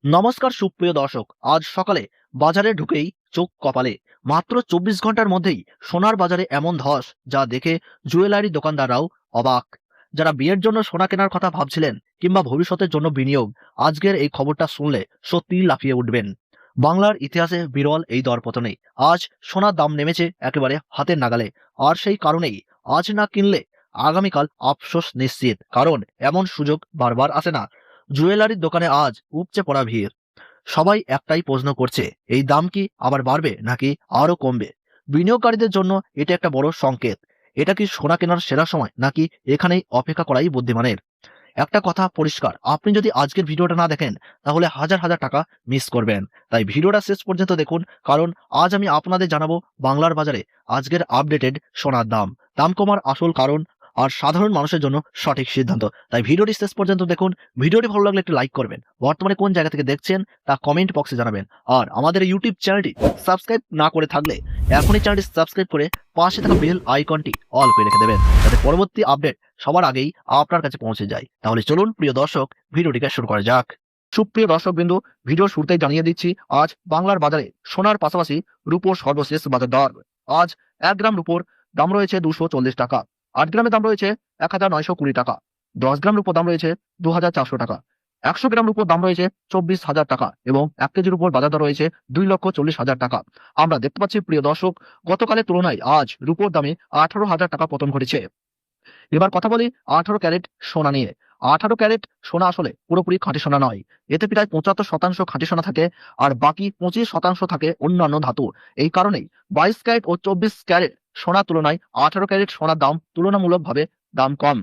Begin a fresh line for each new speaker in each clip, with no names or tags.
নমস্কার সুপ্রিয় দর্শক, আজ সকালে বাজারে ঢুকেই চোখ কপালে। মাত্র ২৪ ঘন্টার মধ্যেই সোনার বাজারে এমন ধস, যা দেখে জুয়েলারি দোকানদাররাও অবাক। যারা বিয়ের জন্য সোনা কেনার কথা ভাবছিলেন কিংবা ভবিষ্যতের জন্য বিনিয়োগ, আজকের এই খবরটা শুনলে সত্যিই লাফিয়ে উঠবেন। বাংলার ইতিহাসে বিরল এই দরপতনে আজ সোনার দাম নেমেছে একেবারে হাতের নাগালে। আর সেই কারণেই আজ না কিনলে আগামীকাল আফসোস নিশ্চিত, কারণ এমন সুযোগ বারবার আসে না। জুয়েলারির দোকানে আজ উপচে পড়া ভিড়। সবাই একটাই প্রশ্ন করছে, এই দাম কি আবার বাড়বে নাকি আরো কমবে? বিনিয়োগকারীদের জন্য এটা একটা বড় সংকেত। এটা কি সোনা কেনার সেরা সময়, নাকি এখানেই অপেক্ষা করাই বুদ্ধিমানের? একটা কথা পরিষ্কার, আপনি যদি আজকের ভিডিওটা না দেখেন তাহলে হাজার হাজার টাকা মিস করবেন। তাই ভিডিওটা শেষ পর্যন্ত দেখুন, কারণ আজ আমি আপনাদের জানাবো বাংলার বাজারে আজকের আপডেটেড সোনার দাম, দাম কমার আসল কারণ আর সাধারণ মানুষের জন্য সঠিক সিদ্ধান্ত। তাই ভিডিওটি শেষ পর্যন্ত দেখুন। ভিডিওটি ভালো লাগলে একটু লাইক করবেন, বর্তমানে কোন জায়গা থেকে দেখছেন তা কমেন্ট বক্সে জানাবেন। আর আমাদের ইউটিউব চ্যানেলটি সাবস্ক্রাইব না করে থাকলে এখনই চ্যানেলটি সাবস্ক্রাইব করে পাশে থাকা বেল আইকনটি অল করে রেখে দেবেন, যাতে পরবর্তী আপডেট সবার আগেই আপনার কাছে পৌঁছে যায়। তাহলে চলুন প্রিয় দর্শক, ভিডিওটিকে শুরু করা যাক। সুপ্রিয় দর্শক বিন্দু, ভিডিও শুরুতেই জানিয়ে দিচ্ছি আজ বাংলার বাজারে সোনার পাশাপাশি রূপোর সর্বশেষ বাজার দর। আজ 1 গ্রাম রূপোর দাম রয়েছে 240 টাকা, 8 গ্রামের দাম রয়েছে 1920 টাকা, 10 গ্রাম রূপোর দাম রয়েছে 2400 টাকা, 100 গ্রাম রূপোর দাম রয়েছে 24,000 টাকা এবং 1 কেজির উপর বাজার দর রয়েছে 2,40,000 টাকা। আমরা দেখতে পাচ্ছি প্রিয় দর্শক, গতকালের তুলনায় আজ রূপোর দামে 18,000 টাকা পতন ঘটেছে। এবার কথা বলি 18 ক্যারেট সোনা নিয়ে। 18 ক্যারেট সোনা আসলে পুরোপুরি খাঁটি সোনা নয়। এতে প্রায় 75% খাঁটি সোনা থাকে, আর বাকি 25% থাকে অন্যান্য ধাতু। এই কারণেই 22 ক্যারেট ও 24 ক্যারেট সোনার তুলনায় 18 ক্যারেট সোনার দাম তুলনামূলকভাবে দাম কম।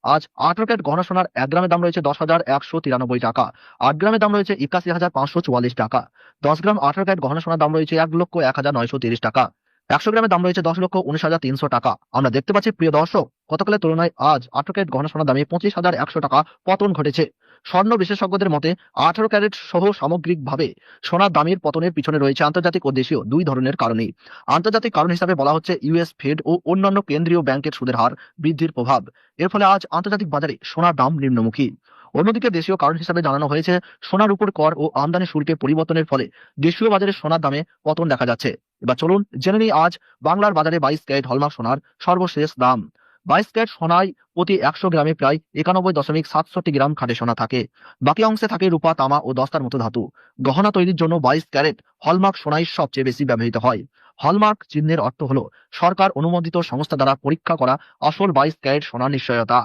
আজ 18 ক্যারেট গহনা সোনার 1 গ্রামের দাম রয়েছে 10,193 টাকা, 8 গ্রামের দাম রয়েছে 81,544 টাকা, 10 গ্রাম 18 ক্যারেট গহনা সোনার দাম রয়েছে 1,01,930 টাকা, 100 গ্রামের দাম রয়েছে 10,19,300 টাকা। আমরা দেখতে পাচ্ছি প্রিয় দর্শক, গতকালের তুলনায় আজ 18 ক্যারেট গহনা সোনার দামে 25,100 টাকা পতন ঘটেছে। স্বর্ণ বিশেষজ্ঞদের মতে 18 ক্যারেট সহ সামগ্রিকভাবে সোনার দামের পতনের পিছনে রয়েছে আন্তর্জাতিক ও দেশীয় দুই ধরনের কারণেই। আন্তর্জাতিক কারণ হিসাবে বলা হচ্ছে ইউএস ফেড ও অন্যান্য কেন্দ্রীয় ব্যাংকের সুদের হার বৃদ্ধির প্রভাব। এর ফলে আজ আন্তর্জাতিক বাজারে সোনার দাম নিম্নমুখী। অন্যদিকে দেশীয় কারণ হিসাবে জানানো হয়েছে সোনার উপর কর ও আমদানি শুল্কের পরিবর্তনের ফলে দেশীয় বাজারে সোনার দামে পতন দেখা যাচ্ছে। এবার চলুন জেনে নিই আজ বাংলার বাজারে 22 ক্যারেট হলমার্ক সোনার সর্বশেষ দাম। 22 ক্যারেট সোনায় প্রতি 100 গ্রামে প্রায় 91.67 গ্রাম খাঁটি সোনা থাকে। বাকি অংশে থাকে রূপা, তামা ও দস্তার মতো ধাতু। গহনা তৈরির জন্য 22 ক্যারেট হলমার্ক সোনাই সবচেয়ে বেশি ব্যবহৃত হয়। হলমার্ক চিহ্নের অর্থ হলো সরকার অনুমোদিত সংস্থা দ্বারা পরীক্ষা করা আসল 22 ক্যারেট সোনার নিশ্চয়তা।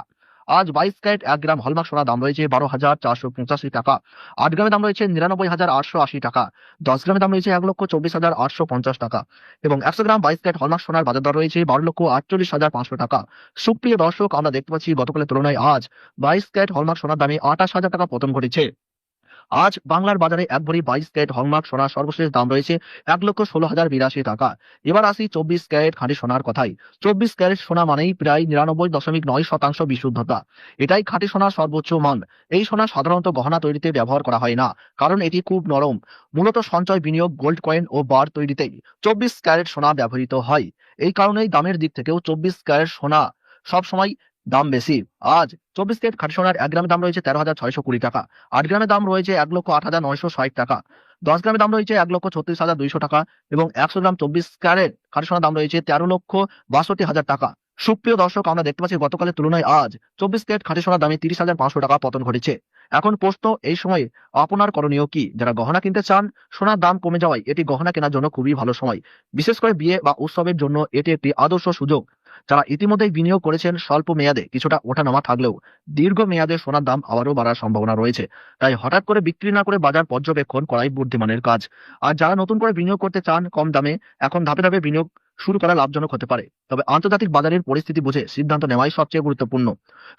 আজ 22 ক্যারেট 1 গ্রাম হলমার্ক সোনার দাম রয়েছে 12,485 টাকা, 8 গ্রামের দাম রয়েছে 99,880 টাকা, 10 গ্রামের দাম রয়েছে 1,24,850 টাকা এবং 100 গ্রাম 22 ক্যারেট হলমার্ক সোনার বাজার দর রয়েছে 12,48,500 টাকা। সুপ্রিয় দর্শক, আমরা দেখতে পাচ্ছি গতকালের তুলনায় আজ 22 ক্যারেট হলমার্ক সোনার দামে 28,000 টাকা পতন ঘটেছে। আজ বাংলার বাজারে এক ভরি 22 ক্যারেট হলমার্ক সোনার সর্বশেষ দাম রয়েছে 1,16,082 টাকা। এবার আসি 24 ক্যারেট খাঁটি সোনার কথাই। 24 ক্যারেট সোনা মানেই প্রায় 99.9% বিশুদ্ধতা। এটাই খাঁটি সোনার সর্বোচ্চ মান। এই সোনা সাধারণত গহনা তৈরিতে ব্যবহার করা হয় না, কারণ এটি খুব নরম। মূলত সঞ্চয়, বিনিয়োগ, গোল্ড কয়েন ও বার তৈরিতেই 24 ক্যারেট সোনা ব্যবহৃত হয়। এই কারণেই দামের দিক থেকেও 24 ক্যারেট সোনা সবসময় দাম বেশি। আজ 24 ক্যারেট খাঁটি সোনার 1 গ্রামের দাম রয়েছে 13,620 টাকা, 8 গ্রামের দাম রয়েছে 1,08,960 টাকা, 10 গ্রামের দাম রয়েছে 1,36,200 টাকা এবং 100 গ্রাম 24 ক্যারেট খাঁটি সোনার দাম রয়েছে 13,62,000 টাকা। সুপ্রিয় দর্শক, আমরা দেখতে পাচ্ছি গতকালের তুলনায় আজ 24 ক্যারেট খাঁটি সোনার দামে 30,500 টাকা পতন ঘটেছে। এখন প্রশ্ন, এই সময়ে আপনার করণীয় কি? যারা গহনা কিনতে চান, সোনার দাম কমে যাওয়ায় এটি গহনা কেনার জন্য খুবই ভালো সময়। বিশেষ করে বিয়ে বা উৎসবের জন্য এটি একটি আদর্শ সুযোগ। যারা ইতিমধ্যেই বিনিয়োগ করেছেন, স্বল্প মেয়াদে কিছুটা ওঠানামা থাকলেও দীর্ঘ মেয়াদে সোনার দাম আবারও বাড়ার সম্ভাবনা রয়েছে। তাই হঠাৎ করে বিক্রি না করে বাজার পর্যবেক্ষণ করাই বুদ্ধিমানের কাজ। আর যারা নতুন করে বিনিয়োগ করতে চান কম দামে, এখন ধাপে ধাপে বিনিয়োগ শুরু করা লাভজনক হতে পারে। তবে আন্তর্জাতিক বাজারের পরিস্থিতি বুঝে সিদ্ধান্ত নেওয়াই সবচেয়ে গুরুত্বপূর্ণ।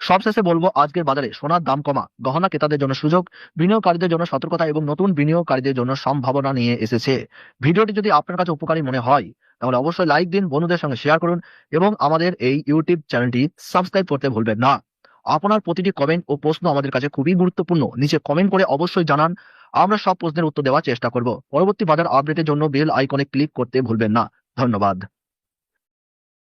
সবশেষে বলবো, আজকের বাজারে সোনার দাম কমা গহনা ক্রেতাদের জন্য সুযোগ, বিনিয়োগকারীদের জন্য সতর্কতা এবং নতুন বিনিয়োগকারীদের জন্য সম্ভাবনা নিয়ে এসেছে। ভিডিওটি যদি আপনার কাছে উপকারী মনে হয় তাহলে অবশ্যই লাইক দিন, বন্ধুদের সঙ্গে শেয়ার করুন এবং আমাদের এই ইউটিউব চ্যানেলটি সাবস্ক্রাইব করতে ভুলবেন না। আপনার প্রতিটি কমেন্ট ও প্রশ্ন আমাদের কাছে খুবই গুরুত্বপূর্ণ। নিচে কমেন্ট করে অবশ্যই জানান, আমরা সব প্রশ্নের উত্তর দেওয়ার চেষ্টা করব। পরবর্তী বাজার আপডেটের জন্য বেল আইকনে ক্লিক করতে ভুলবেন না। ধন্যবাদ।